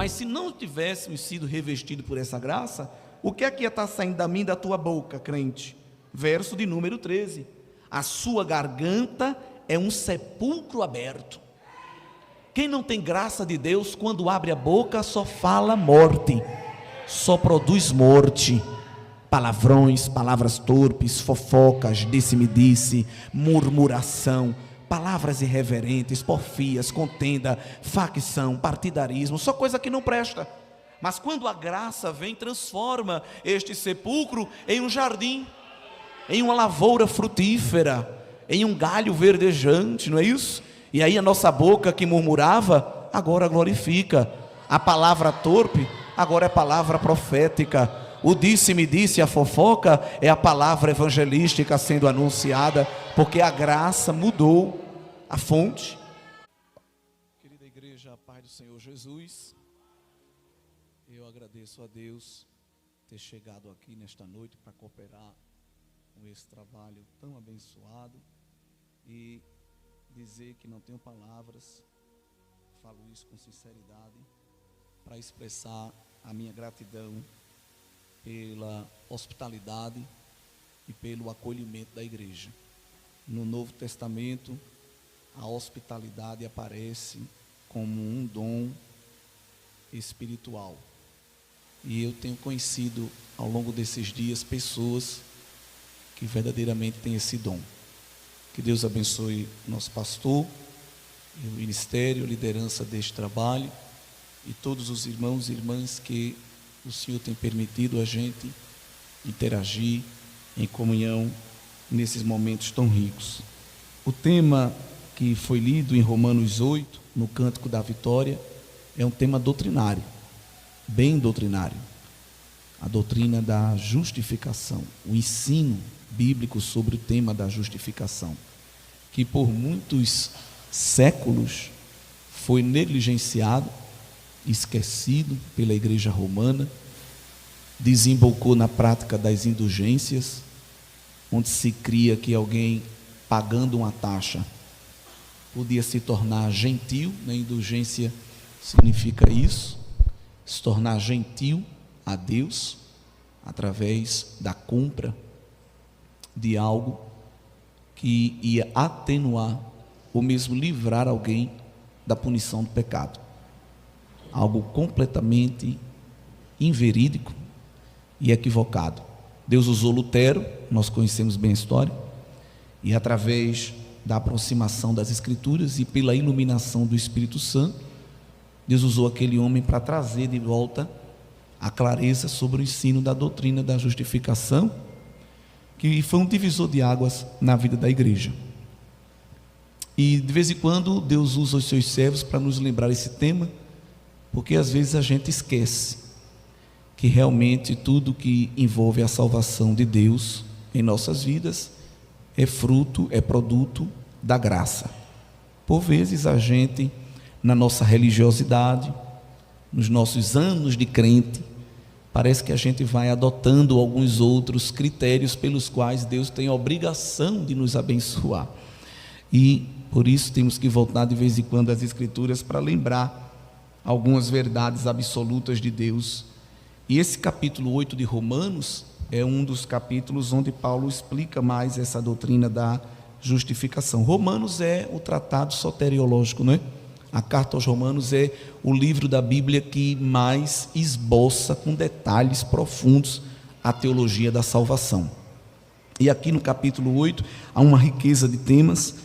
Mas se não tivéssemos sido revestidos por essa graça, o que é que ia estar saindo da minha e da tua boca, crente? Verso de número 13: a sua garganta é um sepulcro aberto. Quem não tem graça de Deus, quando abre a boca, só fala morte, só produz morte. Palavrões, palavras torpes, fofocas, disse-me-disse, murmuração, palavras irreverentes, porfias, contenda, facção, partidarismo, só coisa que não presta. Mas quando a graça vem, transforma este sepulcro em um jardim, em uma lavoura frutífera, em um galho verdejante, não é isso? E aí a nossa boca que murmurava, agora glorifica. A palavra torpe, agora é palavra profética. O disse-me-disse, a fofoca, é a palavra evangelística sendo anunciada, porque a graça mudou a fonte. Querida igreja, a paz do Senhor Jesus, eu agradeço a Deus ter chegado aqui nesta noite para cooperar com esse trabalho tão abençoado e dizer que não tenho palavras, falo isso com sinceridade, para expressar a minha gratidão pela hospitalidade e pelo acolhimento da igreja. No Novo Testamento, a hospitalidade aparece como um dom espiritual. E eu tenho conhecido ao longo desses dias pessoas que verdadeiramente têm esse dom. Que Deus abençoe nosso pastor, e o ministério, a liderança deste trabalho e todos os irmãos e irmãs que o Senhor tem permitido a gente interagir em comunhão nesses momentos tão ricos. O tema que foi lido em Romanos 8, no Cântico da Vitória, é um tema doutrinário, bem doutrinário. A doutrina da justificação, o ensino bíblico sobre o tema da justificação, que por muitos séculos foi negligenciado, esquecido pela igreja romana, desembocou na prática das indulgências, onde se cria que alguém pagando uma taxa podia se tornar gentil, né? Indulgência significa isso, se tornar gentil a Deus através da compra de algo que ia atenuar ou mesmo livrar alguém da punição do pecado. Algo completamente inverídico e equivocado. Deus usou Lutero, nós conhecemos bem a história, e através da aproximação das Escrituras e pela iluminação do Espírito Santo, Deus usou aquele homem para trazer de volta a clareza sobre o ensino da doutrina da justificação, que foi um divisor de águas na vida da igreja. E de vez em quando Deus usa os seus servos para nos lembrar esse tema, porque às vezes a gente esquece que realmente tudo que envolve a salvação de Deus em nossas vidas é fruto, é produto da graça. Por vezes a gente, na nossa religiosidade, nos nossos anos de crente, parece que a gente vai adotando alguns outros critérios pelos quais Deus tem a obrigação de nos abençoar. E por isso temos que voltar de vez em quando às Escrituras para lembrar algumas verdades absolutas de Deus. E esse capítulo 8 de Romanos é um dos capítulos onde Paulo explica mais essa doutrina da justificação. Romanos é o tratado soteriológico, não é? A carta aos Romanos é o livro da Bíblia que mais esboça com detalhes profundos a teologia da salvação. E aqui no capítulo 8 há uma riqueza de temas.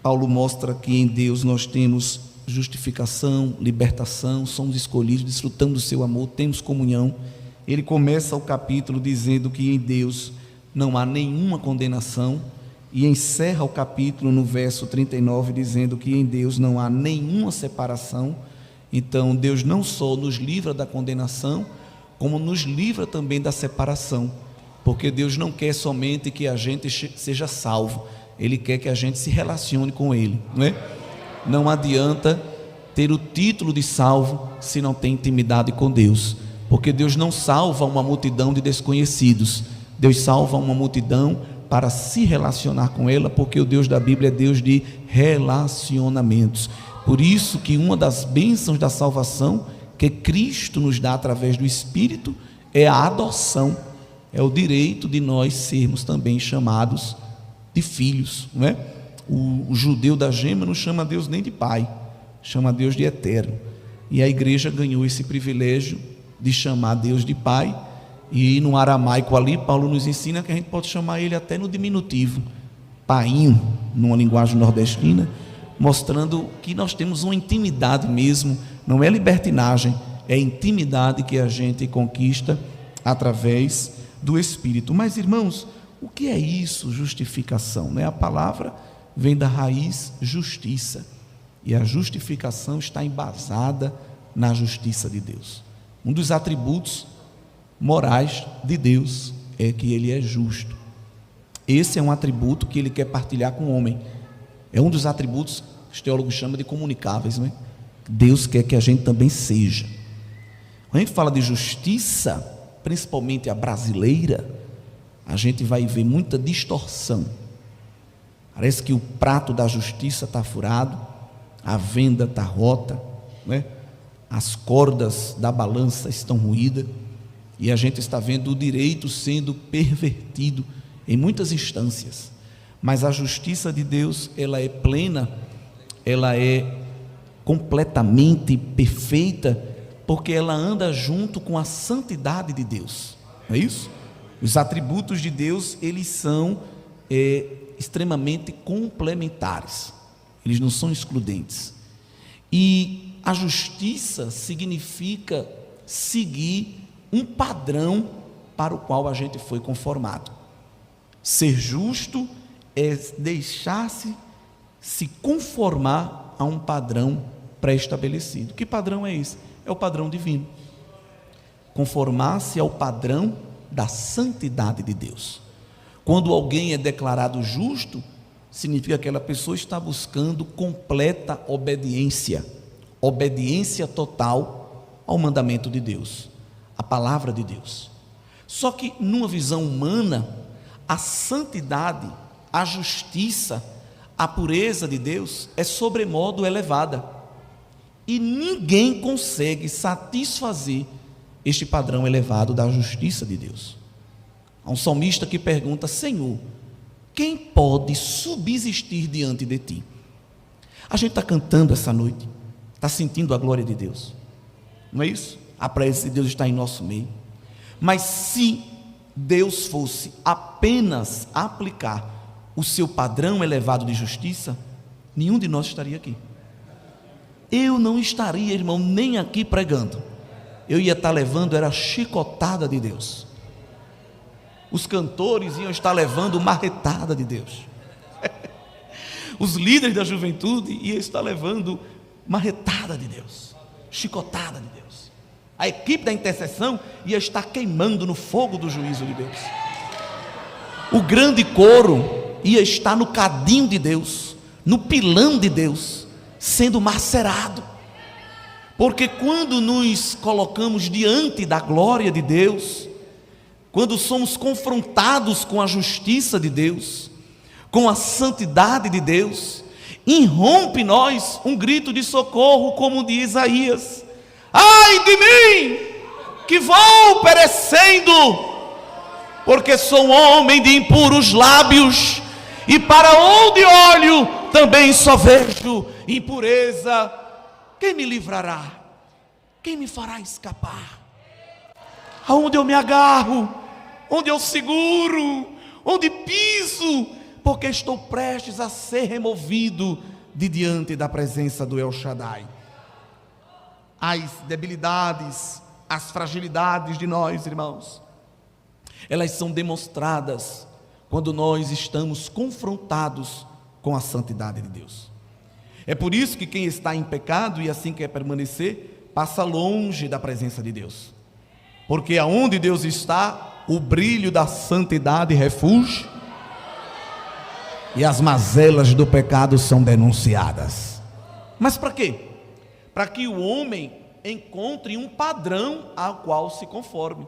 Paulo mostra que em Deus nós temos justificação, libertação, somos escolhidos, desfrutamos do seu amor, temos comunhão. Ele começa o capítulo dizendo que em Deus não há nenhuma condenação, e encerra o capítulo no verso 39 dizendo que em Deus não há nenhuma separação. Então Deus não só nos livra da condenação, como nos livra também da separação, porque Deus não quer somente que a gente seja salvo, Ele quer que a gente se relacione com Ele, não é? Não adianta ter o título de salvo se não tem intimidade com Deus, porque Deus não salva uma multidão de desconhecidos, Deus salva uma multidão para se relacionar com ela, porque o Deus da Bíblia é Deus de relacionamentos. Por isso que uma das bênçãos da salvação, que Cristo nos dá através do Espírito é a adoção, é o direito de nós sermos também chamados de filhos, não é? O judeu da gema não chama Deus nem de pai, chama Deus de eterno, e a igreja ganhou esse privilégio de chamar Deus de pai, e no aramaico ali, Paulo nos ensina que a gente pode chamar ele até no diminutivo, painho, numa linguagem nordestina, mostrando que nós temos uma intimidade mesmo, não é libertinagem, é intimidade que a gente conquista através do Espírito. Mas, irmãos, o que é isso, justificação? A palavra vem da raiz justiça, e a justificação está embasada na justiça de Deus. Um dos atributos morais de Deus é que Ele é justo. Esse é um atributo que Ele quer partilhar com o homem. É um dos atributos que os teólogos chamam de comunicáveis, não é? Deus quer que a gente também seja. Quando a gente fala de justiça, principalmente a brasileira, a gente vai ver muita distorção. Parece que o prato da justiça está furado, a venda está rota, né? As cordas da balança estão ruídas, e a gente está vendo o direito sendo pervertido em muitas instâncias. Mas a justiça de Deus, ela é plena, ela é completamente perfeita, porque ela anda junto com a santidade de Deus, não é isso? Os atributos de Deus, eles são extremamente complementares, eles não são excludentes. E a justiça significa seguir um padrão para o qual a gente foi conformado. Ser justo é deixar-se se conformar a um padrão pré-estabelecido. Que padrão é esse? É o padrão divino. Conformar-se ao padrão da santidade de Deus. Quando alguém é declarado justo, significa que aquela pessoa está buscando completa obediência, obediência total ao mandamento de Deus, à palavra de Deus. Só que numa visão humana, a santidade, a justiça, a pureza de Deus é sobremodo elevada, e ninguém consegue satisfazer este padrão elevado da justiça de Deus. Há um salmista que pergunta: Senhor, quem pode subsistir diante de ti? A gente está cantando essa noite, está sentindo a glória de Deus, não é isso? A presença de Deus está em nosso meio. Mas se Deus fosse apenas aplicar o seu padrão elevado de justiça, nenhum de nós estaria aqui. Eu não estaria, irmão, nem aqui pregando. Eu ia estar levando, era a chicotada de Deus. Os cantores iam estar levando marretada de Deus. Os líderes da juventude iam estar levando marretada de Deus, chicotada de Deus. A equipe da intercessão ia estar queimando no fogo do juízo de Deus. O grande coro ia estar no cadinho de Deus, no pilão de Deus, sendo macerado. Porque quando nos colocamos diante da glória de Deus, quando somos confrontados com a justiça de Deus, com a santidade de Deus, irrompe em nós um grito de socorro, como o de Isaías: ai de mim, que vou perecendo, porque sou um homem de impuros lábios, e para onde olho também só vejo impureza. Quem me livrará? Quem me fará escapar? Aonde eu me agarro? Onde eu seguro? Onde piso? Porque estou prestes a ser removido de diante da presença do El Shaddai. As debilidades, as fragilidades de nós, irmãos, elas são demonstradas quando nós estamos confrontados com a santidade de Deus. É por isso que quem está em pecado e assim quer permanecer, passa longe da presença de Deus. Porque aonde Deus está, o brilho da santidade refulge, e as mazelas do pecado são denunciadas. Mas para quê? Para que o homem encontre um padrão ao qual se conforme.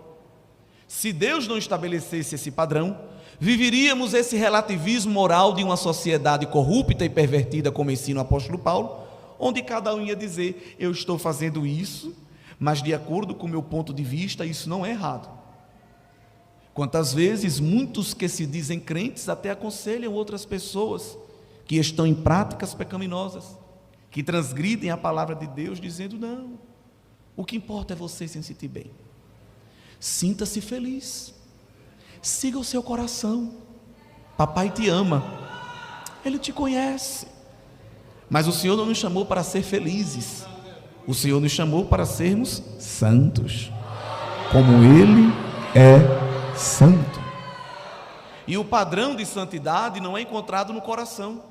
Se Deus não estabelecesse esse padrão, viveríamos esse relativismo moral de uma sociedade corrupta e pervertida, como ensina o apóstolo Paulo, onde cada um ia dizer: eu estou fazendo isso, Mas de acordo com o meu ponto de vista, isso não é errado. Quantas vezes muitos que se dizem crentes até aconselham outras pessoas que estão em práticas pecaminosas, que transgridem a palavra de Deus, dizendo: não, o que importa é você se sentir bem. Sinta-se feliz, siga o seu coração. Papai te ama, Ele te conhece. Mas o Senhor não nos chamou para ser felizes, o Senhor nos chamou para sermos santos, como Ele é santo. E o padrão de santidade não é encontrado no coração,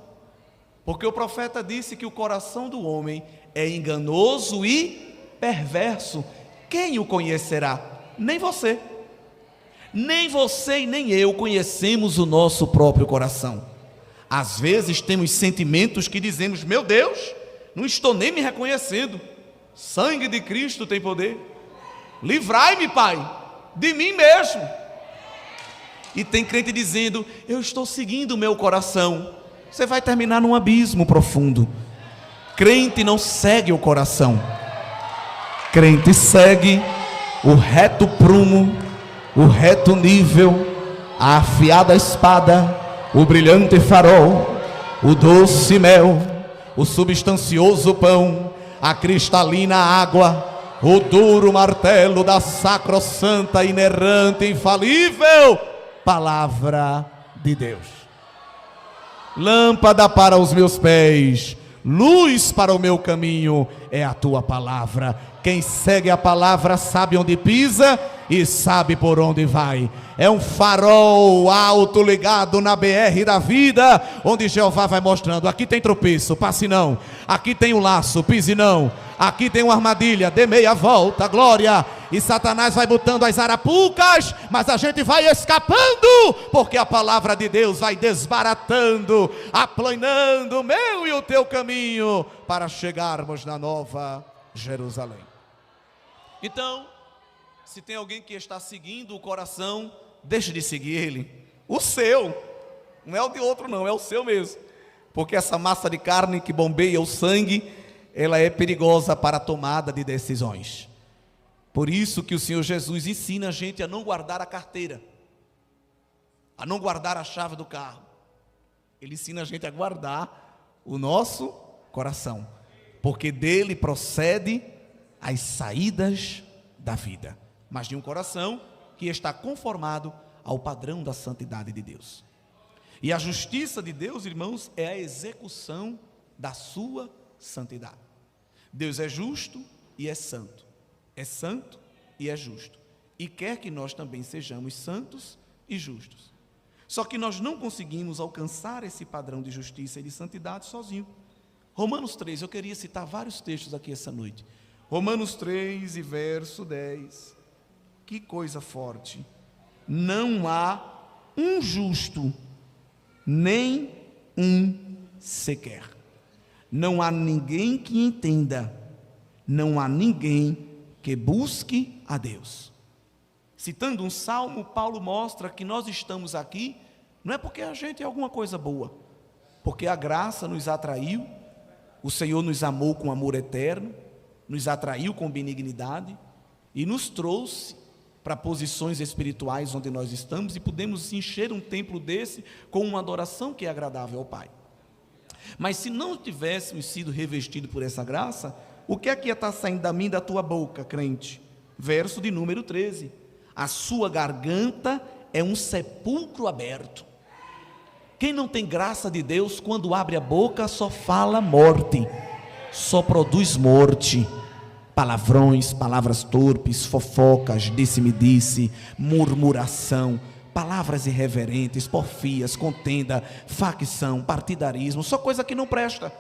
porque o profeta disse que o coração do homem é enganoso e perverso. Quem o conhecerá? Nem você e nem eu conhecemos o nosso próprio coração. Às vezes temos sentimentos que dizemos: meu Deus, não estou nem me reconhecendo. Sangue de Cristo tem poder. Livrai-me, Pai, de mim mesmo. E tem crente dizendo: eu estou seguindo o meu coração. Você vai terminar num abismo profundo. Crente não segue o coração. Crente segue o reto prumo, o reto nível, a afiada espada, o brilhante farol, o doce mel, o substancioso pão, a cristalina água, o duro martelo da sacrossanta, inerrante, infalível palavra de Deus. Lâmpada para os meus pés, luz para o meu caminho é a tua palavra. Quem segue a palavra sabe onde pisa e sabe por onde vai. É um farol alto ligado na BR da vida, onde Jeová vai mostrando: aqui tem tropeço, passe não. Aqui tem um laço, pise não. Aqui tem uma armadilha, dê meia volta, glória. E Satanás vai botando as arapucas, mas a gente vai escapando, porque a palavra de Deus vai desbaratando, aplanando o meu e o teu caminho, para chegarmos na nova Jerusalém. Então, se tem alguém que está seguindo o coração, deixe de seguir ele. O seu, não é o de outro não, é o seu mesmo. Porque essa massa de carne que bombeia o sangue, ela é perigosa para a tomada de decisões. Por isso que o Senhor Jesus ensina a gente a não guardar a carteira, a não guardar a chave do carro. Ele ensina a gente a guardar o nosso coração, porque dele procede as saídas da vida, mas de um coração que está conformado ao padrão da santidade de Deus. E a justiça de Deus, irmãos, é a execução da sua santidade. Deus é justo e é santo e é justo, e quer que nós também sejamos santos e justos. Só que nós não conseguimos alcançar esse padrão de justiça e de santidade sozinho. Romanos 3, eu queria citar vários textos aqui essa noite. Romanos 3 e verso 10. Que coisa forte. Não há um justo, nem um sequer. Não há ninguém que entenda. Não há ninguém que busque a Deus. Citando um salmo, Paulo mostra que nós estamos aqui, não é porque a gente é alguma coisa boa, porque a graça nos atraiu, o Senhor nos amou com amor eterno, nos atraiu com benignidade e nos trouxe para posições espirituais onde nós estamos, e podemos encher um templo desse com uma adoração que é agradável ao Pai. Mas se não tivéssemos sido revestidos por essa graça, o que é que ia estar saindo da minha e da tua boca, crente? Verso de número 13: a sua garganta é um sepulcro aberto. Quem não tem graça de Deus, quando abre a boca, só fala morte, só produz morte. Palavrões, palavras torpes, fofocas, disse-me-disse, murmuração, palavras irreverentes, porfias, contenda, facção, partidarismo, só coisa que não presta.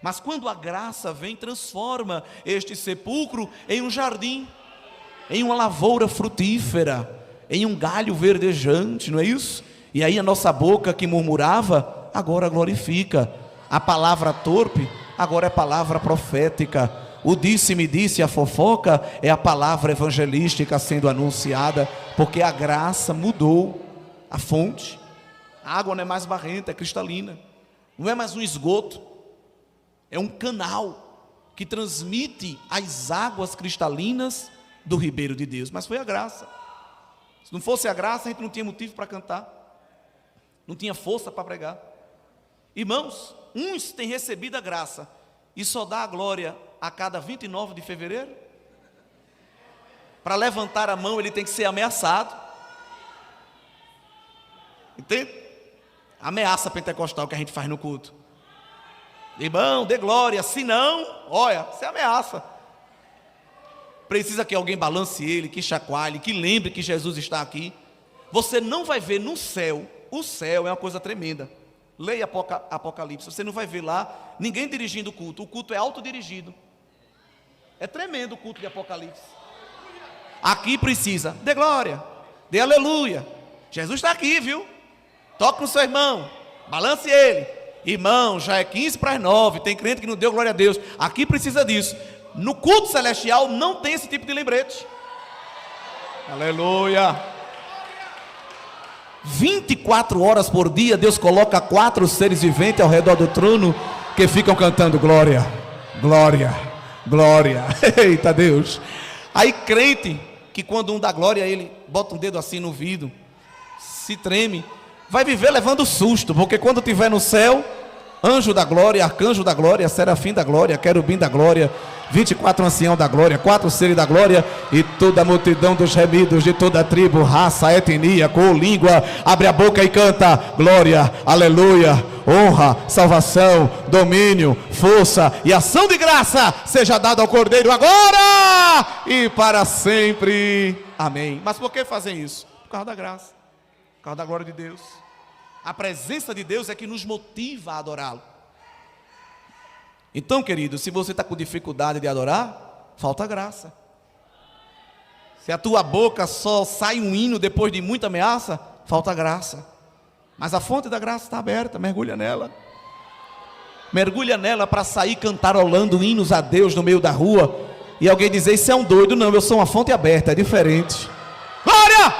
Mas quando a graça vem, transforma este sepulcro em um jardim, em uma lavoura frutífera, em um galho verdejante, não é isso? E aí a nossa boca que murmurava, agora glorifica. A palavra torpe, agora é palavra profética. O disse-me-disse, a fofoca, é a palavra evangelística sendo anunciada, porque a graça mudou a fonte. A água não é mais barrenta, é cristalina. Não é mais um esgoto, é um canal que transmite as águas cristalinas do ribeiro de Deus, mas foi a graça. Se não fosse a graça, a gente não tinha motivo para cantar, não tinha força para pregar. Irmãos, uns têm recebido a graça e só dá a glória a cada 29 de fevereiro. Para levantar a mão ele tem que ser ameaçado. Entende? Ameaça pentecostal que a gente faz no culto. Irmão, dê glória, se não, olha, você ameaça. Precisa que alguém balance ele, que chacoalhe, que lembre que Jesus está aqui. Você não vai ver no céu, o céu é uma coisa tremenda. Leia Apocalipse, você não vai ver lá ninguém dirigindo o culto é autodirigido. É tremendo o culto de Apocalipse. Aqui precisa, dê glória, dê aleluia. Jesus está aqui, viu? Toque no seu irmão, balance ele. Irmão, já é 15 para as 9, tem crente que não deu glória a Deus. Aqui precisa disso. No culto celestial não tem esse tipo de lembrete. Aleluia. 24 horas por dia Deus coloca 4 seres viventes ao redor do trono que ficam cantando glória, glória, glória. Eita Deus. Aí crente que quando um dá glória ele bota um dedo assim no ouvido, se treme, vai viver levando susto, porque quando estiver no céu, anjo da glória, arcanjo da glória, serafim da glória, querubim da glória, 24 ancião da glória, 4 seres da glória e toda a multidão dos remidos de toda a tribo, raça, etnia, cor, língua, abre a boca e canta glória, aleluia, honra, salvação, domínio, força e ação de graça seja dada ao Cordeiro agora e para sempre, amém. Mas por que fazem isso? Por causa da graça, por causa da glória de Deus. A presença de Deus é que nos motiva a adorá-lo. Então, querido, se você está com dificuldade de adorar, falta graça. Se a tua boca só sai um hino depois de muita ameaça, falta graça. Mas a fonte da graça está aberta, mergulha nela. Mergulha nela para sair cantarolando hinos a Deus no meio da rua. E alguém dizer, isso é um doido. Não, eu sou uma fonte aberta, é diferente. Glória!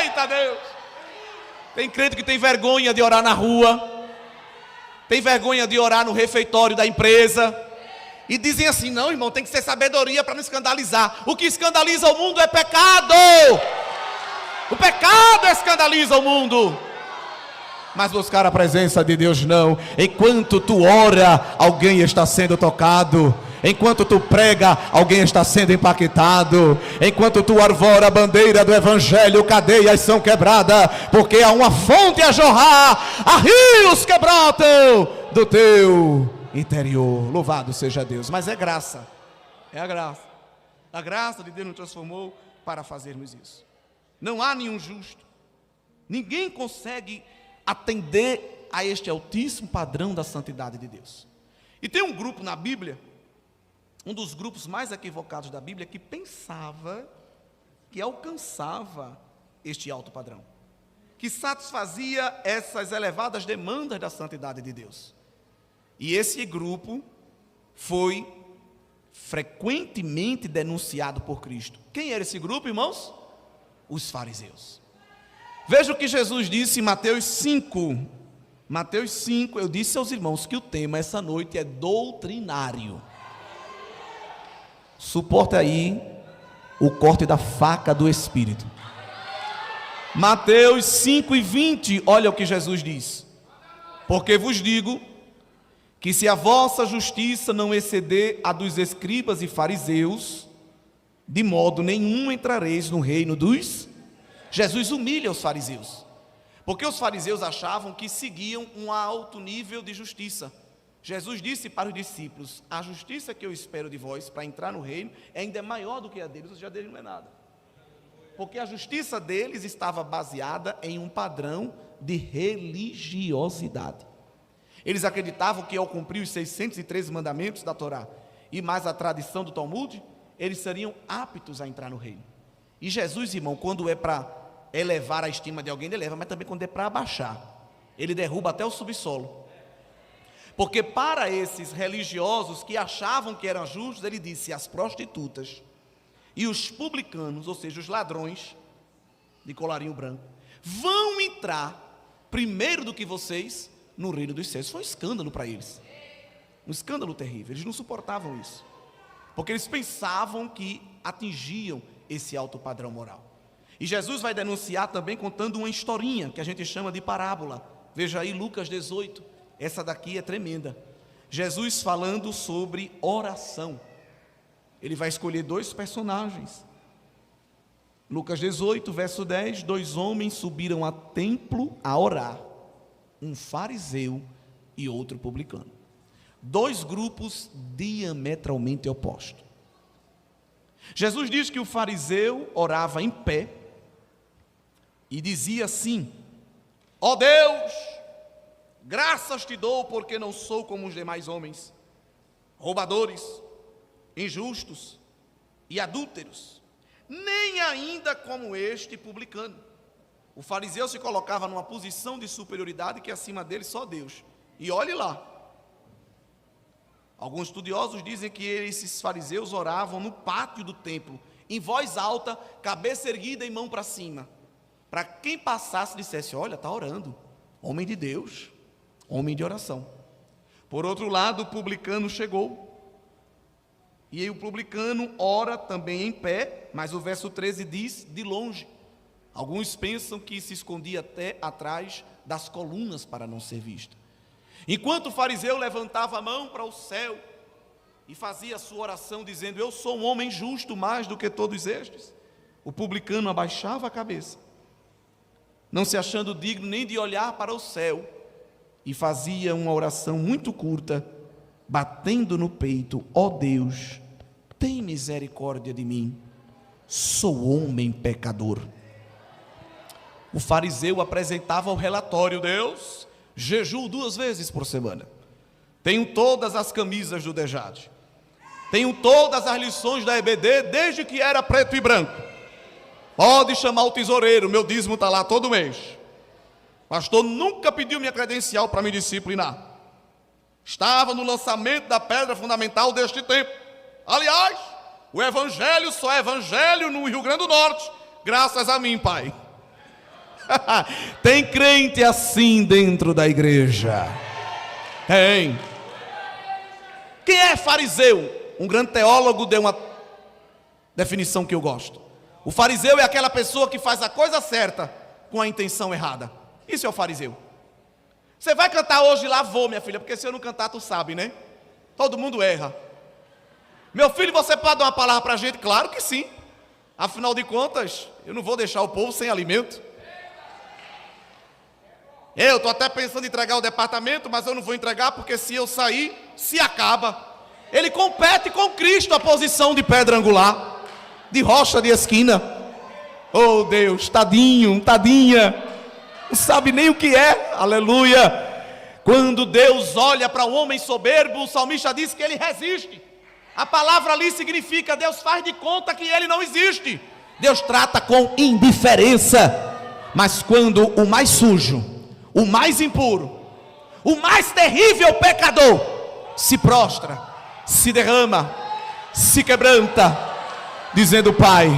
Eita Deus! Tem crente que tem vergonha de orar na rua, tem vergonha de orar no refeitório da empresa, e dizem assim, não irmão, tem que ser sabedoria para não escandalizar. O que escandaliza o mundo é pecado. O pecado escandaliza o mundo. Mas buscar a presença de Deus não. Enquanto tu ora, alguém está sendo tocado. Enquanto tu prega, alguém está sendo impactado. Enquanto tu arvora a bandeira do evangelho, cadeias são quebradas, porque há uma fonte a jorrar, há rios que brotam do teu interior. Louvado seja Deus. Mas é graça, é a graça. A graça de Deus nos transformou para fazermos isso. Não há nenhum justo. Ninguém consegue atender a este altíssimo padrão da santidade de Deus. E tem um grupo na Bíblia, um dos grupos mais equivocados da Bíblia, que pensava que alcançava este alto padrão, que satisfazia essas elevadas demandas da santidade de Deus. E esse grupo foi frequentemente denunciado por Cristo. Quem era esse grupo, irmãos? Os fariseus. Veja o que Jesus disse em Mateus 5. Mateus 5, eu disse aos irmãos que o tema essa noite é doutrinário. Suporta aí o corte da faca do Espírito. Mateus 5:20, olha o que Jesus diz. Porque vos digo que se a vossa justiça não exceder a dos escribas e fariseus, de modo nenhum entrareis no reino dos... Jesus humilha os fariseus, porque os fariseus achavam que seguiam um alto nível de justiça. Jesus disse para os discípulos, a justiça que eu espero de vós para entrar no reino ainda é maior do que a deles, ou seja, a deles não é nada. Porque a justiça deles estava baseada em um padrão de religiosidade. Eles acreditavam que ao cumprir os 613 mandamentos da Torá e mais a tradição do Talmud, eles seriam aptos a entrar no reino. E Jesus, irmão, quando é para elevar a estima de alguém, ele eleva, mas também quando é para abaixar, ele derruba até o subsolo. Porque para esses religiosos que achavam que eram justos, ele disse, as prostitutas e os publicanos, ou seja, os ladrões de colarinho branco, vão entrar primeiro do que vocês no reino dos céus. Foi um escândalo para eles. Um escândalo terrível. Eles não suportavam isso, porque eles pensavam que atingiam esse alto padrão moral. E Jesus vai denunciar também contando uma historinha, que a gente chama de parábola. Veja aí Lucas 18, essa daqui é tremenda. Jesus falando sobre oração. Ele vai escolher dois personagens. Lucas 18, verso 10, 2 homens subiram a templo a orar, um fariseu e outro publicano. 2 grupos diametralmente opostos. Jesus diz que o fariseu orava em pé e dizia assim: ó Deus, graças te dou porque não sou como os demais homens, roubadores, injustos e adúlteros, nem ainda como este publicano. O fariseu se colocava numa posição de superioridade que acima dele só Deus. E olhe lá. Alguns estudiosos dizem que esses fariseus oravam no pátio do templo, em voz alta, cabeça erguida e mão para cima, para quem passasse dissesse: olha, está orando, homem de Deus, homem de oração. Por outro lado, o publicano chegou, e aí o publicano ora também em pé, mas o verso 13 diz: de longe. Alguns pensam que se escondia até atrás das colunas para não ser visto. Enquanto o fariseu levantava a mão para o céu e fazia a sua oração dizendo: eu sou um homem justo mais do que todos estes, o publicano abaixava a cabeça, não se achando digno nem de olhar para o céu, e fazia uma oração muito curta, batendo no peito: ó Deus, tem misericórdia de mim, sou homem pecador. O fariseu apresentava o relatório: Deus, jejuo 2 vezes por semana, tenho todas as camisas do DEJAD, tenho todas as lições da EBD desde que era preto e branco, pode chamar o tesoureiro, meu dízimo está lá todo mês, pastor nunca pediu minha credencial para me disciplinar, estava no lançamento da pedra fundamental deste tempo, aliás, o evangelho só é evangelho no Rio Grande do Norte, graças a mim, pai. Tem crente assim dentro da igreja? Tem. Quem é fariseu? Um grande teólogo deu uma definição que eu gosto. O fariseu é aquela pessoa que faz a coisa certa com a intenção errada. Isso é o fariseu. Você vai cantar hoje lá, vou, minha filha, porque se eu não cantar, tu sabe, né? Todo mundo erra. Meu filho, você pode dar uma palavra para a gente? Claro que sim. Afinal de contas, eu não vou deixar o povo sem alimento. Eu estou até pensando em entregar o departamento, mas eu não vou entregar, porque se eu sair, se acaba. Ele compete com Cristo a posição de pedra angular, de rocha de esquina. Oh Deus, tadinho, tadinha, não sabe nem o que é, aleluia. Quando Deus olha para o homem soberbo, o salmista diz que ele resiste. A palavra ali significa: Deus faz de conta que ele não existe. Deus trata com indiferença. Mas quando o mais sujo, o mais impuro, o mais terrível pecador se prostra, se derrama, se quebranta, dizendo: Pai,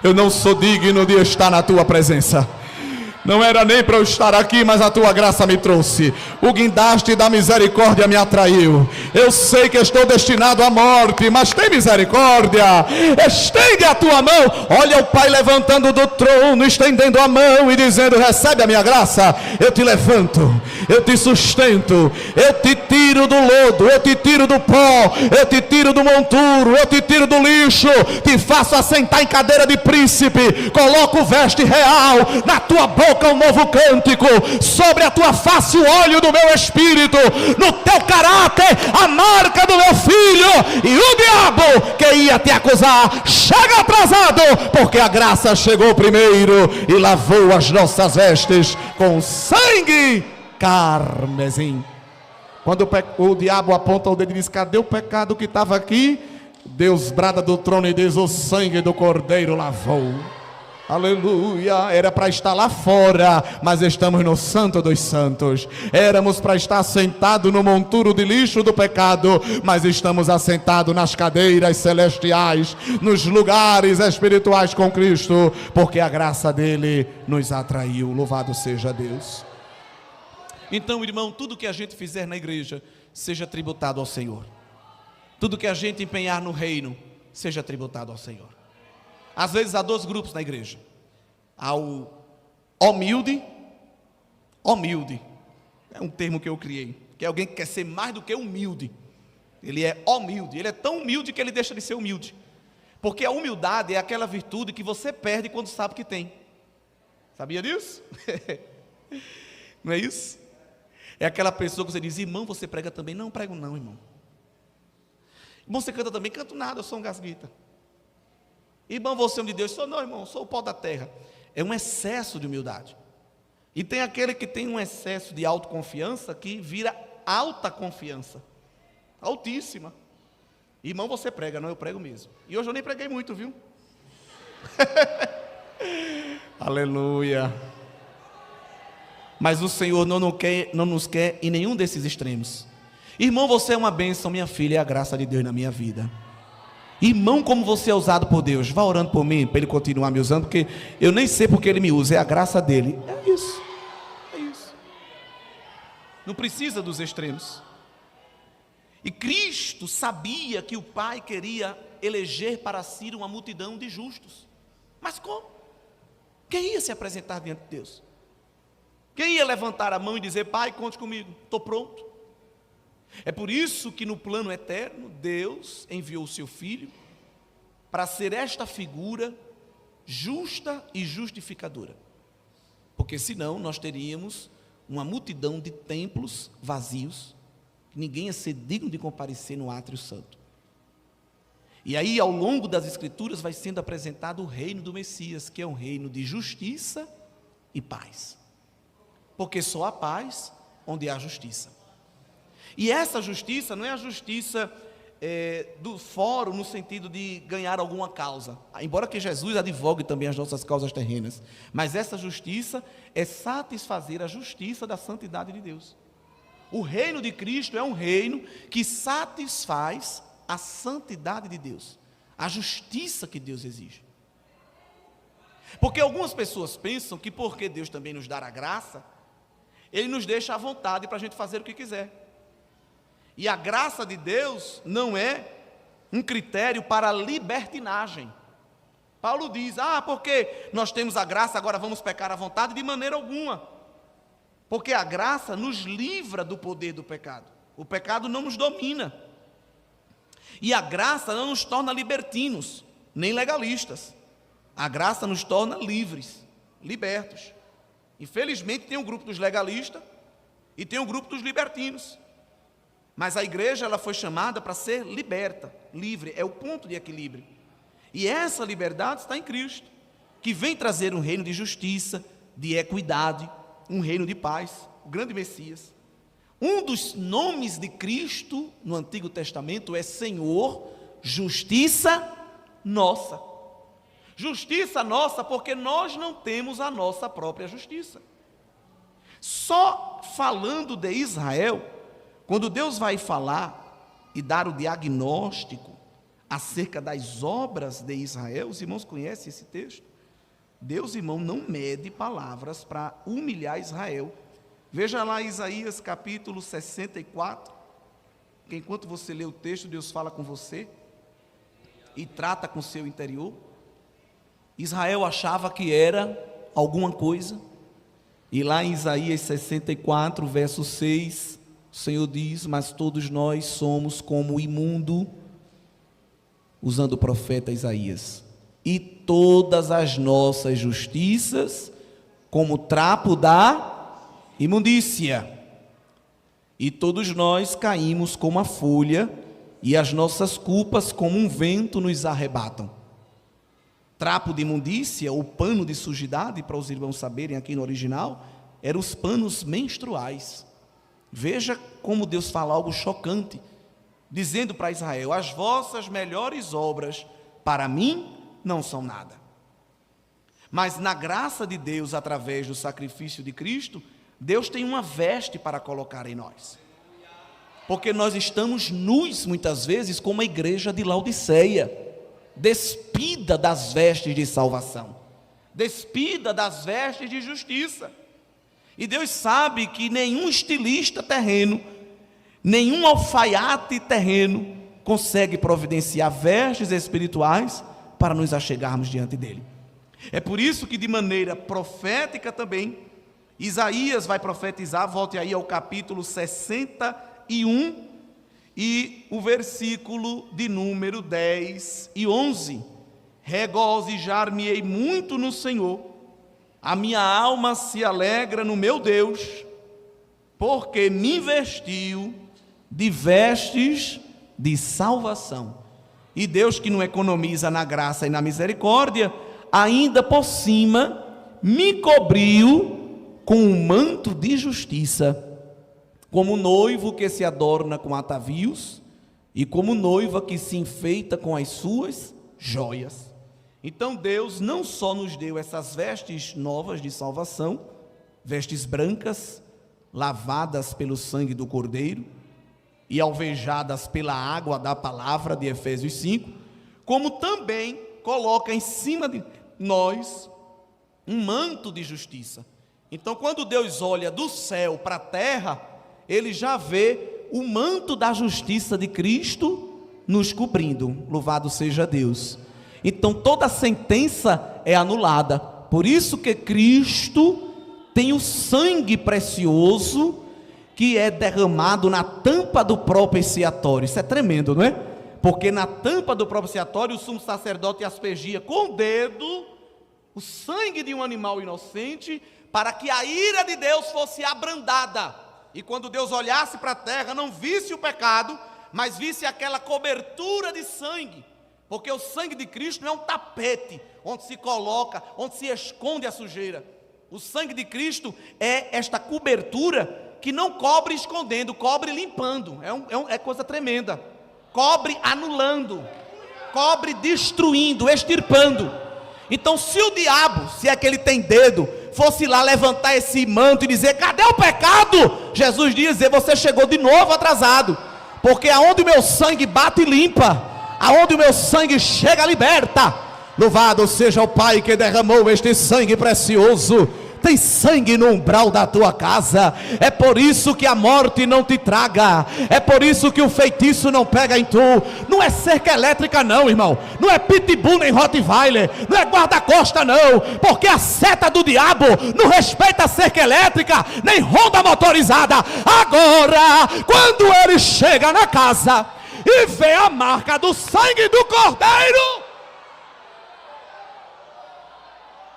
eu não sou digno de estar na tua presença. Não era nem para eu estar aqui, mas a tua graça me trouxe. O guindaste da misericórdia me atraiu. Eu sei que estou destinado à morte, mas tem misericórdia. Estende a tua mão. Olha o Pai levantando do trono, estendendo a mão e dizendo: recebe a minha graça. Eu te levanto, eu te sustento, eu te tiro do lodo, eu te tiro do pó, eu te tiro do monturo, eu te tiro do lixo, te faço assentar em cadeira de príncipe, coloco veste real, na tua boca um novo cântico, sobre a tua face o óleo do meu espírito, no teu caráter a marca do meu filho. E o diabo que ia te acusar chega atrasado, porque a graça chegou primeiro e lavou as nossas vestes com sangue carmesim. Quando o diabo aponta o dedo e diz: cadê o pecado que estava aqui? Deus brada do trono e diz: o sangue do cordeiro lavou. Aleluia. Era para estar lá fora, mas estamos no Santo dos Santos. Éramos para estar sentado no monturo de lixo do pecado, mas estamos assentados nas cadeiras celestiais, nos lugares espirituais com Cristo, porque a graça dele nos atraiu. Louvado seja Deus. Então, irmão, tudo que a gente fizer na igreja, seja tributado ao Senhor. Tudo que a gente empenhar no reino, seja tributado ao Senhor. Às vezes há dois grupos na igreja. Há o humilde, é um termo que eu criei, que é alguém que quer ser mais do que humilde. Ele é humilde, ele é tão humilde que ele deixa de ser humilde. Porque a humildade é aquela virtude que você perde quando sabe que tem. Sabia disso? Não é isso? É aquela pessoa que você diz: irmão, você prega também? Não prego não, irmão. Irmão, você canta também? Canto nada, eu sou um gasguita. Irmão, você é um de Deus? Sou não, irmão, sou o pó da terra. É um excesso de humildade. E tem aquele que tem um excesso de autoconfiança que vira alta confiança. Altíssima. Irmão, você prega? Não, eu prego mesmo. E hoje eu nem preguei muito, viu? Aleluia. Mas o Senhor não nos quer em nenhum desses extremos. Irmão, você é uma bênção, minha filha, é a graça de Deus na minha vida. Irmão, como você é usado por Deus, vá orando por mim, para Ele continuar me usando, porque eu nem sei porque Ele me usa, é a graça dEle. É isso, é isso. Não precisa dos extremos. E Cristo sabia que o Pai queria eleger para si uma multidão de justos. Mas como? Quem ia se apresentar diante de Deus? Quem ia levantar a mão e dizer: Pai, conte comigo, estou pronto? É por isso que no plano eterno, Deus enviou o seu Filho para ser esta figura justa e justificadora. Porque senão nós teríamos uma multidão de templos vazios, que ninguém ia ser digno de comparecer no átrio santo. E aí, ao longo das Escrituras, vai sendo apresentado o reino do Messias, que é um reino de justiça e paz. Porque só há paz onde há justiça. E essa justiça não é a justiça do fórum, no sentido de ganhar alguma causa, embora que Jesus advogue também as nossas causas terrenas, mas essa justiça é satisfazer a justiça da santidade de Deus. O reino de Cristo é um reino que satisfaz a santidade de Deus, a justiça que Deus exige. Porque algumas pessoas pensam que porque Deus também nos dá a graça, Ele nos deixa à vontade para a gente fazer o que quiser. E a graça de Deus não é um critério para libertinagem. Paulo diz: porque nós temos a graça, agora vamos pecar à vontade? De maneira alguma. Porque a graça nos livra do poder do pecado. O pecado não nos domina. E a graça não nos torna libertinos, nem legalistas. A graça nos torna livres, libertos. Infelizmente tem um grupo dos legalistas e tem um grupo dos libertinos. Mas a igreja, ela foi chamada para ser liberta, livre, é o ponto de equilíbrio. E essa liberdade está em Cristo, que vem trazer um reino de justiça, de equidade, um reino de paz, o grande Messias. Um dos nomes de Cristo no Antigo Testamento é Senhor, justiça nossa. Justiça nossa, porque nós não temos a nossa própria justiça. Só falando de Israel, quando Deus vai falar e dar o diagnóstico acerca das obras de Israel, os irmãos conhecem esse texto? Deus, irmão, não mede palavras para humilhar Israel. Veja lá Isaías capítulo 64, que enquanto você lê o texto, Deus fala com você e trata com o seu interior. Israel achava que era alguma coisa, e lá em Isaías 64, verso 6, o Senhor diz: mas todos nós somos como o imundo, usando o profeta Isaías, e todas as nossas justiças como trapo da imundícia, e todos nós caímos como a folha, e as nossas culpas como um vento nos arrebatam. Trapo de imundícia, ou pano de sujidade, para os irmãos saberem aqui no original, eram os panos menstruais. Veja como Deus fala algo chocante, dizendo para Israel: as vossas melhores obras para mim não são nada. Mas na graça de Deus, através do sacrifício de Cristo, Deus tem uma veste para colocar em nós. Porque nós estamos nus muitas vezes como a igreja de Laodiceia, despida das vestes de salvação, despida das vestes de justiça. E Deus sabe que nenhum estilista terreno Nenhum alfaiate terreno consegue providenciar vestes espirituais para nos achegarmos diante dele. É por isso que, de maneira profética também, Isaías vai profetizar. Volte aí ao capítulo 61 e o versículo de número 10 e 11. Regozijar-me-ei muito no Senhor, a minha alma se alegra no meu Deus, porque me vestiu de vestes de salvação. E Deus, que não economiza na graça e na misericórdia, ainda por cima me cobriu com um manto de justiça, como noivo que se adorna com atavios e como noiva que se enfeita com as suas joias. Então Deus não só nos deu essas vestes novas de salvação, vestes brancas, lavadas pelo sangue do Cordeiro e alvejadas pela água da palavra de Efésios 5, como também coloca em cima de nós um manto de justiça. Então, quando Deus olha do céu para a terra, ele já vê o manto da justiça de Cristo nos cobrindo. Louvado seja Deus. Então toda sentença é anulada. Por isso que Cristo tem o sangue precioso que é derramado na tampa do propiciatório. Isso é tremendo, não é? Porque na tampa do propiciatório o sumo sacerdote aspergia com o dedo o sangue de um animal inocente, para que a ira de Deus fosse abrandada, e quando Deus olhasse para a terra não visse o pecado, mas visse aquela cobertura de sangue. Porque o sangue de Cristo não é um tapete onde se coloca, onde se esconde a sujeira. O sangue de Cristo é esta cobertura que não cobre escondendo, cobre limpando. É coisa tremenda. Cobre anulando, cobre destruindo, extirpando. Então, se o diabo, se é que ele tem dedo, fosse lá levantar esse manto e dizer: cadê o pecado? Jesus diz: você chegou de novo atrasado, porque aonde o meu sangue bate limpa, aonde o meu sangue chega liberta. Louvado seja o Pai que derramou este sangue precioso. Tem sangue no umbral da tua casa. É por isso que a morte não te traga. É por isso que o feitiço não pega em tu. Não é cerca elétrica não, irmão. Não é pitbull nem rottweiler. Não é guarda-costa não. Porque a seta do diabo não respeita a cerca elétrica, nem ronda motorizada. Agora, quando ele chega na casa e vê a marca do sangue do Cordeiro,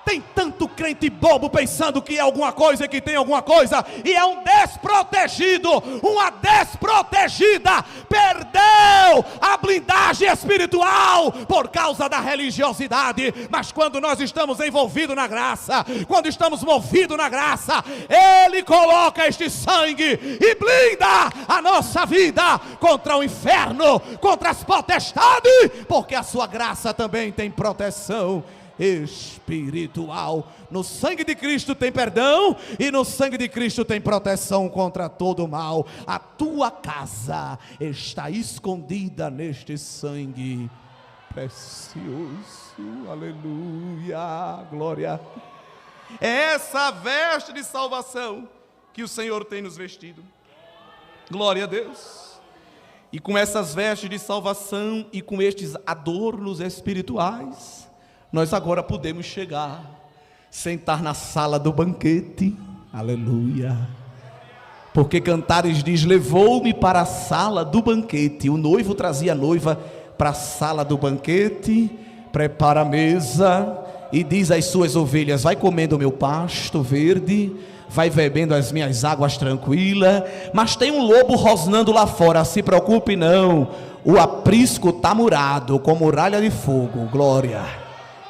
tem tanto crente bobo pensando que é alguma coisa, que tem alguma coisa, e é um desprotegido, uma desprotegida, perdeu a blindagem espiritual por causa da religiosidade. Mas quando nós estamos envolvidos na graça, quando estamos movidos na graça, Ele coloca este sangue e blinda a nossa vida contra o inferno, contra as potestades, porque a sua graça também tem proteção espiritual. No sangue de Cristo tem perdão, e no sangue de Cristo tem proteção contra todo mal. A tua casa está escondida neste sangue precioso. Aleluia, glória. É essa veste de salvação que o Senhor tem nos vestido. Glória a Deus. E com essas vestes de salvação e com estes adornos espirituais, nós agora podemos chegar, sentar na sala do banquete. Aleluia. Porque Cantares diz: levou-me para a sala do banquete. O noivo trazia a noiva para a sala do banquete, prepara a mesa e diz às suas ovelhas: vai comendo o meu pasto verde, vai bebendo as minhas águas tranquilas, mas tem um lobo rosnando lá fora, se preocupe não, o aprisco está murado com muralha de fogo. Glória.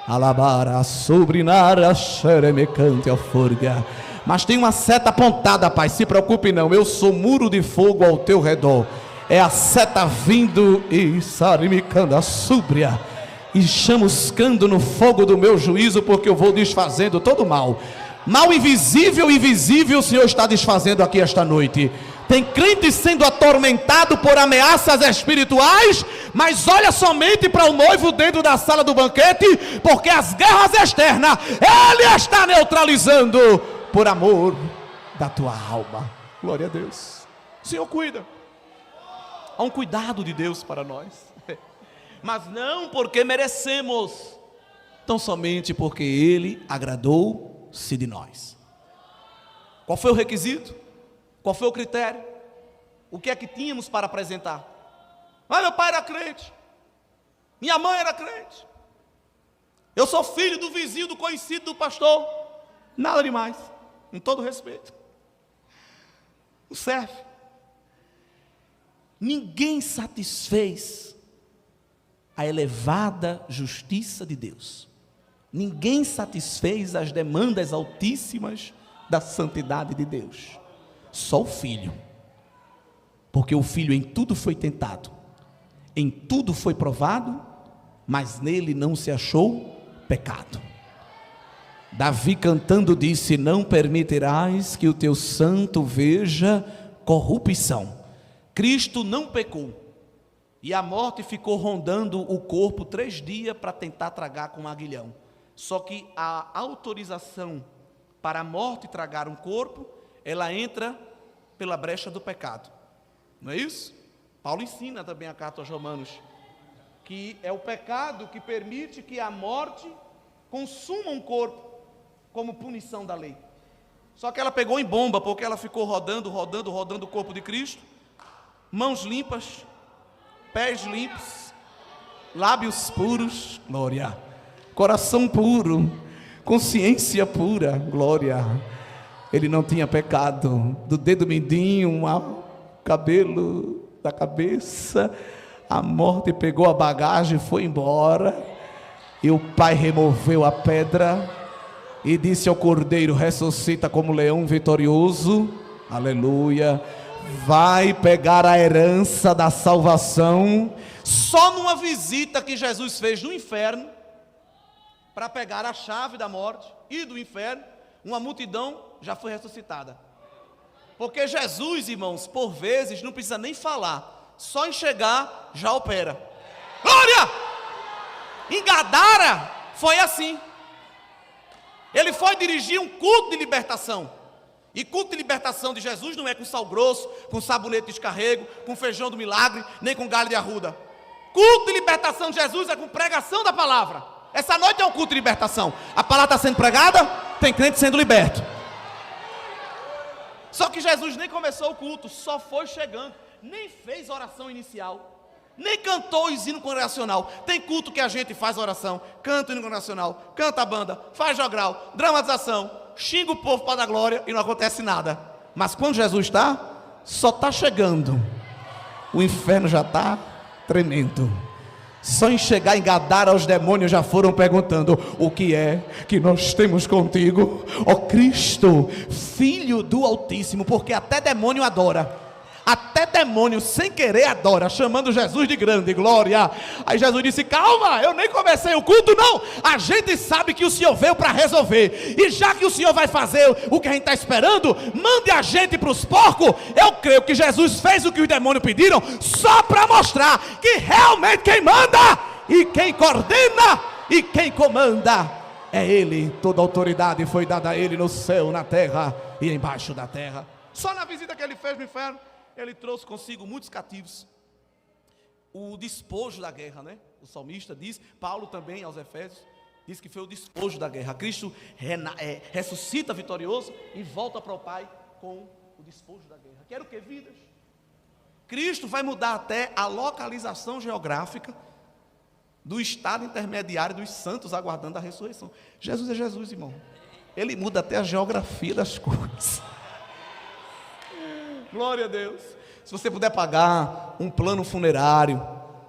Alabara, sobrinara, xeremecante, alforga. Mas tem uma seta apontada, pai, se preocupe não, eu sou muro de fogo ao teu redor. É a seta vindo e sarimicando a súbria e chamuscando no fogo do meu juízo, porque eu vou desfazendo todo mal. Mal invisível e visível o Senhor está desfazendo aqui esta noite. Tem crente sendo atormentado por ameaças espirituais, mas olha somente para o noivo dentro da sala do banquete, porque as guerras externas Ele está neutralizando por amor da tua alma. Glória a Deus. O Senhor cuida. Há um cuidado de Deus para nós. Mas não porque merecemos, tão somente porque Ele agradou-se de nós. Qual foi o requisito? Qual foi o critério? O que é que tínhamos para apresentar? Ah, meu pai era crente, minha mãe era crente, eu sou filho do vizinho, do conhecido, do pastor. Nada demais, com todo respeito. Não serve. Ninguém satisfez a elevada justiça de Deus. Ninguém satisfez as demandas altíssimas da santidade de Deus. Só o Filho. Porque o Filho em tudo foi tentado, em tudo foi provado, mas nele não se achou pecado. Davi cantando disse: não permitirás que o teu santo veja corrupção. Cristo não pecou, e a morte ficou rondando o corpo 3 dias para tentar tragar com um aguilhão. Só que a autorização para a morte tragar um corpo, ela entra pela brecha do pecado. Não é isso? Paulo ensina também a carta aos Romanos, que é o pecado que permite que a morte consuma um corpo, como punição da lei. Só que ela pegou em bomba, porque ela ficou rodando o corpo de Cristo, mãos limpas, pés limpos, lábios puros, glória, coração puro, consciência pura, glória. Ele não tinha pecado, do dedo mindinho ao cabelo da cabeça, a morte pegou a bagagem e foi embora, e o Pai removeu a pedra e disse ao Cordeiro: ressuscita como leão vitorioso, aleluia, vai pegar a herança da salvação. Só numa visita que Jesus fez no inferno, para pegar a chave da morte e do inferno, uma multidão já foi ressuscitada. Porque Jesus, irmãos, por vezes não precisa nem falar, só em chegar já opera. Glória! Em Gadara foi assim. Ele foi dirigir um culto de libertação. E culto de libertação de Jesus não é com sal grosso, com sabonete de descarrego, com feijão do milagre, nem com galho de arruda. Culto de libertação de Jesus é com pregação da palavra. Essa noite é um culto de libertação. A palavra está sendo pregada, tem crente sendo liberto. Só que Jesus nem começou o culto, só foi chegando, nem fez oração inicial, nem cantou o hino congregacional. Tem culto que a gente faz oração, canta o hino congregacional, canta a banda, faz jogral, dramatização, xinga o povo para dar glória e não acontece nada. Mas quando Jesus está, só está chegando, o inferno já está tremendo. Só em chegar em Gadara, os demônios já foram perguntando: o que é que nós temos contigo, ó Cristo, Filho do Altíssimo? Porque até demônio adora, até demônio sem querer adora, chamando Jesus de grande, glória. Aí Jesus disse: calma, eu nem comecei o culto não, a gente sabe que o Senhor veio para resolver, e já que o Senhor vai fazer o que a gente está esperando, mande a gente para os porcos. Eu creio que Jesus fez o que os demônios pediram, só para mostrar que realmente quem manda, e quem coordena, e quem comanda é Ele. Toda autoridade foi dada a Ele no céu, na terra e embaixo da terra. Só na visita que Ele fez no inferno, Ele trouxe consigo muitos cativos, o despojo da guerra, né? O salmista diz, Paulo também aos Efésios, diz que foi o despojo da guerra. Cristo ressuscita vitorioso e volta para o Pai com o despojo da guerra. Quero o que? Vidas. Cristo vai mudar até a localização geográfica do estado intermediário dos santos aguardando a ressurreição. Jesus é Jesus, irmão. Ele muda até a geografia das coisas. Glória a Deus. Se você puder pagar um plano funerário,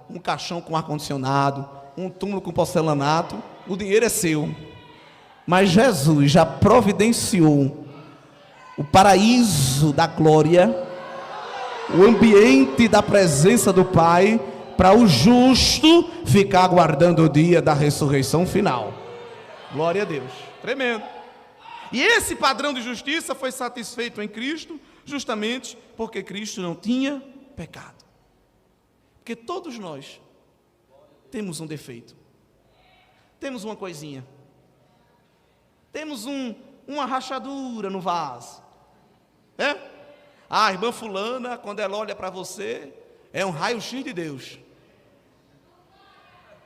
um caixão com ar-condicionado, um túmulo com porcelanato, o dinheiro é seu. Mas Jesus já providenciou o paraíso da glória, o ambiente da presença do Pai, para o justo ficar aguardando o dia da ressurreição final. Glória a Deus. Tremendo. E esse padrão de justiça foi satisfeito em Cristo, justamente porque Cristo não tinha pecado. Porque todos nós temos um defeito, temos uma coisinha, temos uma rachadura no vaso, a irmã fulana, quando ela olha para você, é um raio-x de Deus.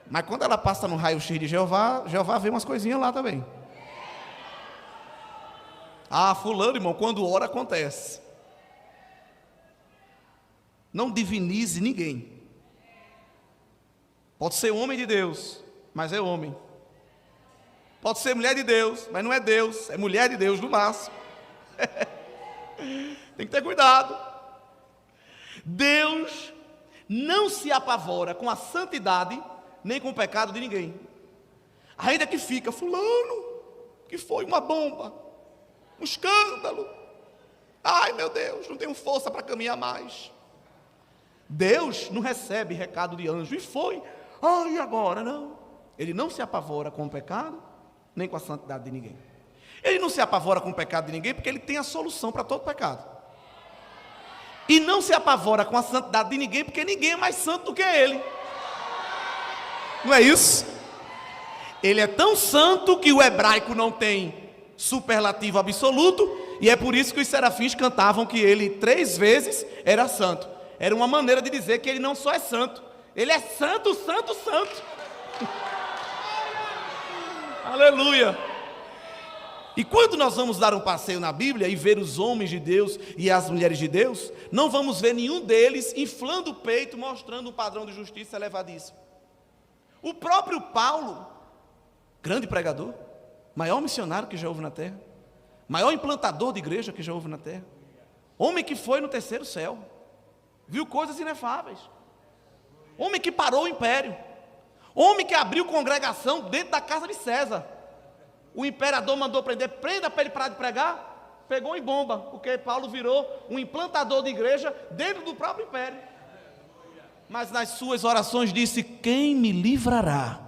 Mas quando ela passa no raio-x de Jeová, Jeová vê umas coisinhas lá também. Ah, fulano, irmão, quando ora acontece. Não divinize ninguém. Pode ser homem de Deus, mas é homem. Pode ser mulher de Deus, mas não é Deus, é mulher de Deus no máximo. Tem que ter cuidado. Deus não se apavora com a santidade nem com o pecado de ninguém. Ainda que fica, fulano, que foi uma bomba, um escândalo. Ai meu Deus, não tenho força para caminhar mais. Deus não recebe recado de anjo, e foi. Ai, agora não. Ele não se apavora com o pecado, nem com a santidade de ninguém. Ele não se apavora com o pecado de ninguém, porque ele tem a solução para todo pecado. E não se apavora com a santidade de ninguém, porque ninguém é mais santo do que ele. Não é isso? Ele é tão santo que o hebraico não tem superlativo absoluto, e é por isso que os serafins cantavam que ele 3 vezes era santo. Era uma maneira de dizer que ele não só é santo, ele é santo, santo, santo. Aleluia. E quando nós vamos dar um passeio na Bíblia e ver os homens de Deus e as mulheres de Deus, não vamos ver nenhum deles inflando o peito, mostrando um padrão de justiça elevadíssimo. O próprio Paulo, grande pregador, maior missionário que já houve na terra, maior implantador de igreja que já houve na terra, homem que foi no 3º céu, viu coisas inefáveis, homem que parou o império, homem que abriu congregação dentro da casa de César. O imperador mandou prender, prenda para ele parar de pregar, pegou em bomba, porque Paulo virou um implantador de igreja dentro do próprio império. Mas nas suas orações disse: quem me livrará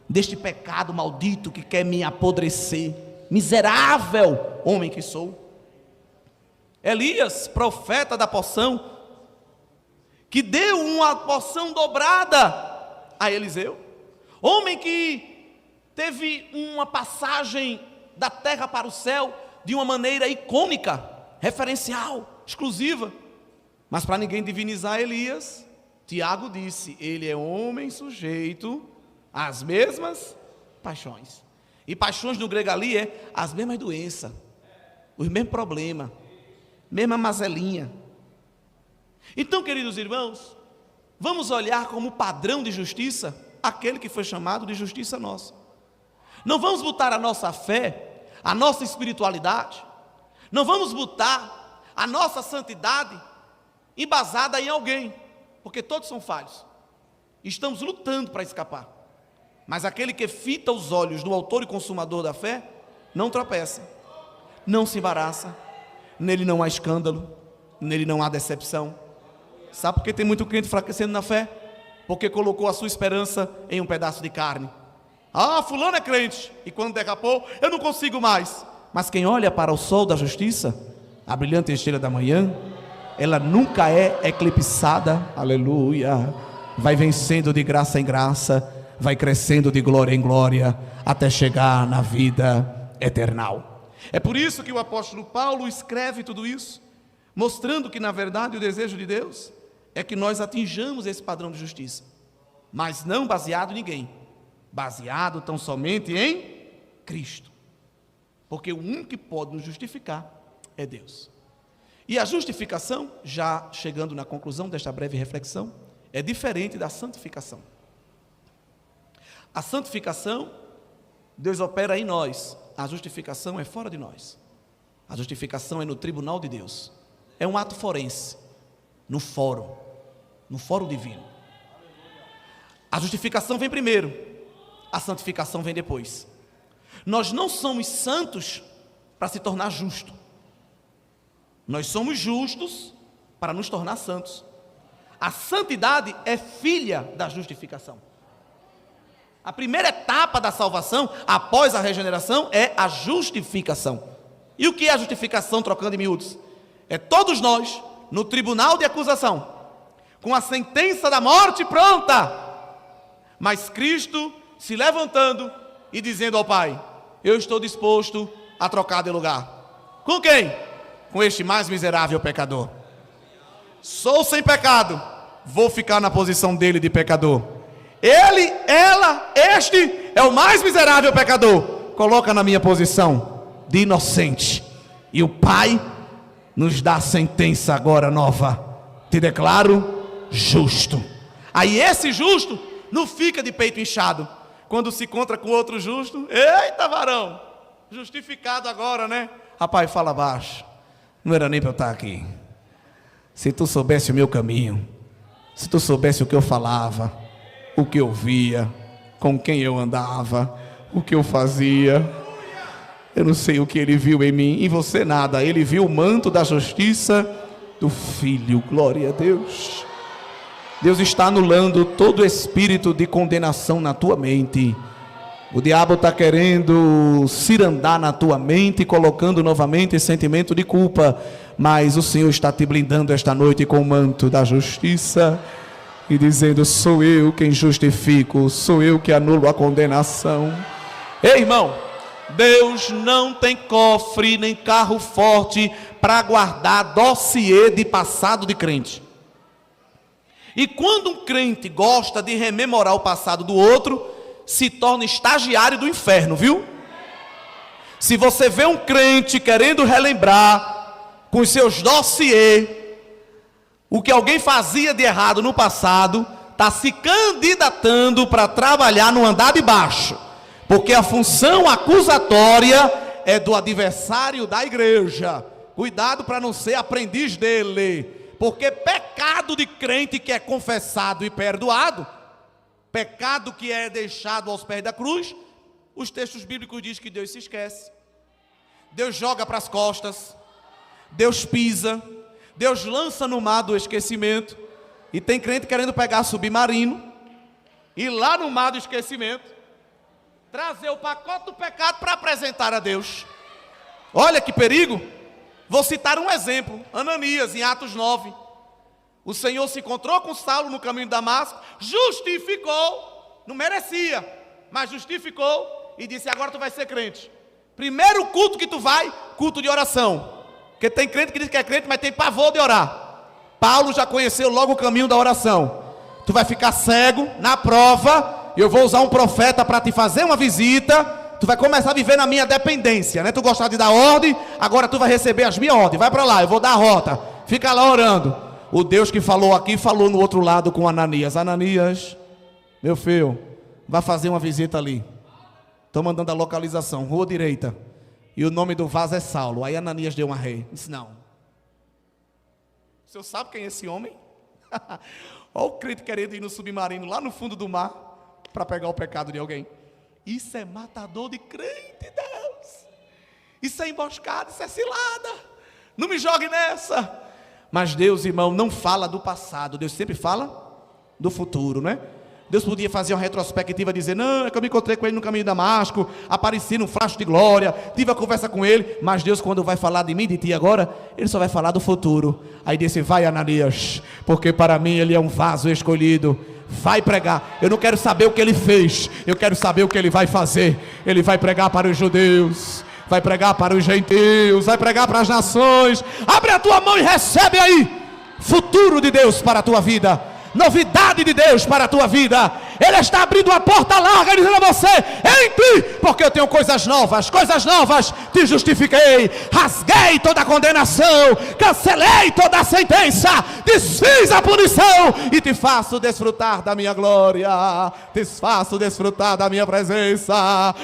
deste pecado maldito que quer me apodrecer? Miserável homem que sou. Elias, profeta da porção, que deu uma porção dobrada a Eliseu, homem que teve uma passagem da terra para o céu de uma maneira icônica, referencial, exclusiva. Mas para ninguém divinizar Elias, Tiago disse: ele é homem sujeito às mesmas paixões. E paixões no grego ali é as mesmas doenças, os mesmos problemas, mesma mazelinha. Então, queridos irmãos, vamos olhar como padrão de justiça aquele que foi chamado de justiça nossa. Não vamos botar a nossa fé, a nossa espiritualidade, não vamos botar a nossa santidade embasada em alguém, porque todos são falhos. Estamos lutando para escapar. Mas aquele que fita os olhos do autor e consumador da fé, não tropeça, não se embaraça, nele não há escândalo, nele não há decepção. Sabe por que tem muito crente enfraquecendo na fé? Porque colocou a sua esperança em um pedaço de carne. Ah, fulano é crente, e quando derrapou, eu não consigo mais. Mas quem olha para o sol da justiça, a brilhante estrela da manhã, ela nunca é eclipsada, aleluia, vai vencendo de graça em graça, vai crescendo de glória em glória, até chegar na vida eternal. É por isso que o apóstolo Paulo escreve tudo isso, mostrando que na verdade o desejo de Deus é que nós atinjamos esse padrão de justiça, mas não baseado em ninguém, baseado tão somente em Cristo, porque o único que pode nos justificar é Deus. E a justificação, já chegando na conclusão desta breve reflexão, é diferente da santificação. A santificação, Deus opera em nós, a justificação é fora de nós. A justificação é no tribunal de Deus, é um ato forense, no fórum divino. A justificação vem primeiro, a santificação vem depois. Nós não somos santos para se tornar justo. Nós somos justos para nos tornar santos. A santidade é filha da justificação. A primeira etapa da salvação, após a regeneração, é a justificação. E o que é a justificação, trocando em miúdos? É todos nós, no tribunal de acusação, com a sentença da morte pronta, mas Cristo se levantando e dizendo ao Pai: eu estou disposto a trocar de lugar. Com quem? Com este mais miserável pecador. Sou sem pecado, vou ficar na posição dele de pecador. Ele, ela, este é o mais miserável pecador. Coloca na minha posição de inocente. E o Pai nos dá a sentença agora nova. Te declaro justo. Aí esse justo não fica de peito inchado. Quando se encontra com outro justo, eita varão, justificado agora, né? Rapaz, fala baixo. Não era nem para eu estar aqui. Se tu soubesse o meu caminho, se tu soubesse o que eu falava, o que eu via, com quem eu andava, o que eu fazia, eu não sei o que ele viu em mim, em você nada. Ele viu o manto da justiça do Filho. Glória a Deus. Deus está anulando todo espírito de condenação na tua mente. O diabo está querendo cirandar na tua mente, colocando novamente sentimento de culpa, mas o Senhor está te blindando esta noite com o manto da justiça e dizendo: sou eu quem justifico, sou eu que anulo a condenação. Ei, irmão, Deus não tem cofre nem carro forte para guardar dossiê de passado de crente. E quando um crente gosta de rememorar o passado do outro, se torna estagiário do inferno, viu? Se você vê um crente querendo relembrar com os seus dossiês o que alguém fazia de errado no passado, está se candidatando para trabalhar no andar de baixo, porque a função acusatória é do adversário da igreja. Cuidado para não ser aprendiz dele, porque pecado de crente que é confessado e perdoado, pecado que é deixado aos pés da cruz, os textos bíblicos dizem que Deus se esquece, Deus joga para as costas, Deus pisa, Deus lança no mar do esquecimento. E tem crente querendo pegar submarino, ir lá no mar do esquecimento, trazer o pacote do pecado para apresentar a Deus. Olha que perigo. Vou citar um exemplo. Ananias, em Atos 9. O Senhor se encontrou com Saulo no caminho de Damasco, justificou, não merecia, mas justificou e disse: agora tu vai ser crente. Primeiro culto que tu vai, culto de oração. Porque tem crente que diz que é crente, mas tem pavor de orar. Paulo já conheceu logo o caminho da oração. Tu vai ficar cego na prova, eu vou usar um profeta para te fazer uma visita. Tu vai começar a viver na minha dependência, né? Tu gostava de dar ordem, agora tu vai receber as minhas ordens. Vai para lá, eu vou dar a rota. Fica lá orando. O Deus que falou aqui, falou no outro lado com Ananias. Ananias, meu filho, vai fazer uma visita ali. Estou mandando a localização, rua direita. E o nome do vaso é Saulo. Aí Ananias deu uma rei. Disse: não. O senhor sabe quem é esse homem? Olha o crente querendo ir no submarino lá no fundo do mar para pegar o pecado de alguém. Isso é matador de crente, Deus. Isso é emboscada, isso é cilada. Não me jogue nessa. Mas Deus, irmão, não fala do passado. Deus sempre fala do futuro, né? Deus podia fazer uma retrospectiva e dizer: não, é que eu me encontrei com ele no caminho de Damasco, apareci num flash de glória, tive a conversa com ele. Mas Deus, quando vai falar de mim e de ti agora, Ele só vai falar do futuro. Aí disse: vai, Ananias, porque para mim ele é um vaso escolhido. Vai pregar. Eu não quero saber o que ele fez, eu quero saber o que ele vai fazer. Ele vai pregar para os judeus, vai pregar para os gentios, vai pregar para as nações. Abre a tua mão e recebe aí futuro de Deus para a tua vida, novidade de Deus para a tua vida. Ele está abrindo uma porta larga, dizendo a você: entre, porque eu tenho coisas novas, te justifiquei, rasguei toda a condenação, cancelei toda a sentença, desfiz a punição e te faço desfrutar da minha glória, te faço desfrutar da minha presença.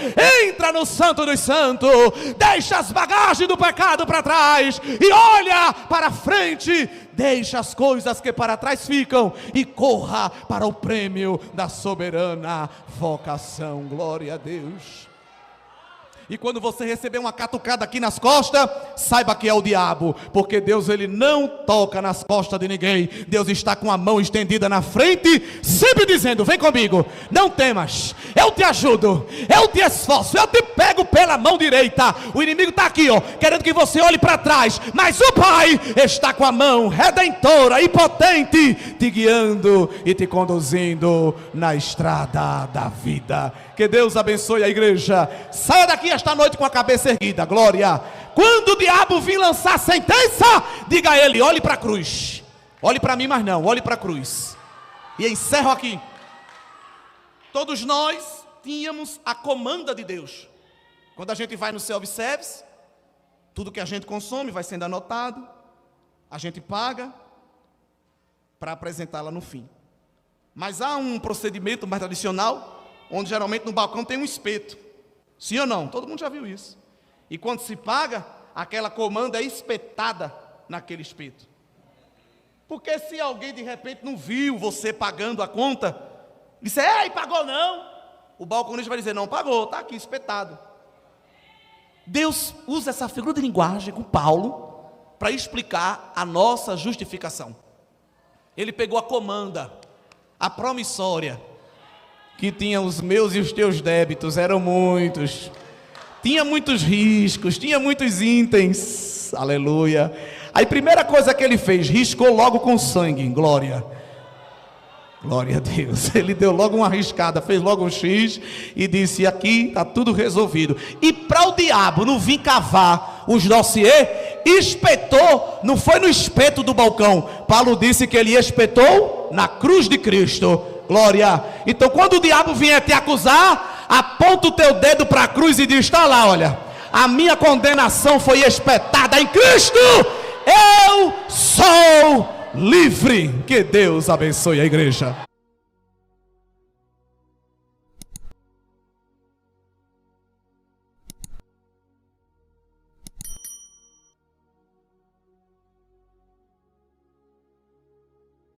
Entra no Santo dos Santos, deixa as bagagens do pecado para trás e olha para frente. Deixa as coisas que para trás ficam e corra para o prêmio da soberana vocação. Glória a Deus. E quando você receber uma catucada aqui nas costas, saiba que é o diabo, porque Deus, ele não toca nas costas de ninguém. Deus está com a mão estendida na frente, sempre dizendo: vem comigo, não temas, eu te ajudo, eu te esforço, eu te pego pela mão direita. O inimigo está aqui, ó, querendo que você olhe para trás, mas o Pai está com a mão redentora e potente, te guiando e te conduzindo na estrada da vida. Que Deus abençoe a igreja. Saia daqui esta noite com a cabeça erguida. Glória. Quando o diabo vir lançar sentença, diga a ele: olhe para a cruz, Olhe para mim, mas não, olhe para a cruz. E encerro aqui. Todos nós tínhamos a comanda de Deus. Quando a gente vai no self-service, tudo que a gente consome vai sendo anotado, a gente paga para apresentá-la no fim. Mas há um procedimento mais tradicional, onde geralmente no balcão tem um espeto. Sim ou não? Todo mundo já viu isso. E quando se paga, aquela comanda é espetada naquele espeto. Porque se alguém de repente não viu você pagando a conta, disse, ei, pagou não, o balconista vai dizer, não pagou, está aqui espetado. Deus usa essa figura de linguagem com Paulo para explicar a nossa justificação. Ele pegou a comanda, a promissória, que tinha os meus e os teus débitos, eram muitos, tinha muitos riscos, tinha muitos itens, aleluia. Aí primeira coisa que ele fez, riscou logo com sangue, glória a Deus. Ele deu logo uma riscada, fez logo um X e disse, aqui está tudo resolvido. E para o diabo não vir cavar os dossiês, espetou, não foi no espeto do balcão, Paulo disse que ele espetou na cruz de Cristo, glória. Então quando o diabo vier te acusar, aponta o teu dedo para a cruz e diz, está lá, olha, a minha condenação foi espetada em Cristo, eu sou livre. Que Deus abençoe a igreja.